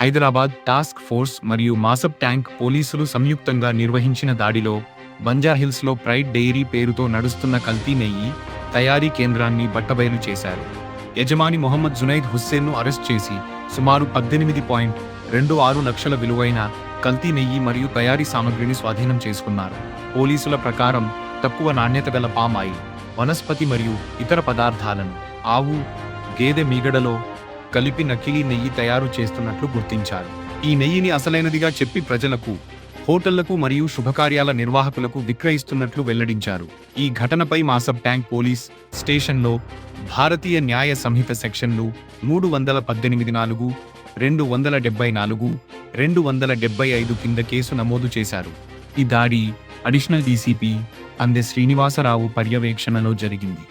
Hyderabad task force మరియు Masab tank పోలీసులు సంయుక్తంగా నిర్వహించిన దాడిలో బంజారాహిల్స్లో ప్రైడ్ డెయిరీ పేరుతో నడుస్తున్న కల్తీ నెయ్యి తయారీ కేంద్రాన్ని బట్టబయలు చేశారు. యజమాని మొహమ్మద్ జునైద్ హుస్సేన్ను అరెస్ట్ చేసి సుమారు 18.26 లక్షల విలువైన కల్తీ నెయ్యి మరియు తయారీ సామగ్రిని స్వాధీనం చేసుకున్నారు. పోలీసుల ప్రకారం తక్కువ నాణ్యత గల పామ్ ఆయిల్, వనస్పతి మరియు ఇతర పదార్థాలను ఆవు, గేదె మీగడలో కలిపి నకిలీ నెయ్యి తయారు చేస్తున్నట్లు గుర్తించారు. ఈ నెయ్యిని అసలైనదిగా చెప్పి ప్రజలకు, హోటళ్లకు మరియు శుభకార్యాల నిర్వాహకులకు విక్రయిస్తున్నట్లు వెల్లడించారు. ఈ ఘటనపై మాసబ్ ట్యాంక్ పోలీస్ స్టేషన్లో భారతీయ న్యాయ సంహిత సెక్షన్లు 318(4), 274, 275 కింద కేసు నమోదు చేశారు. ఈ దాడి అడిషనల్ డీసీపీ అందె శ్రీనివాసరావు పర్యవేక్షణలో జరిగింది.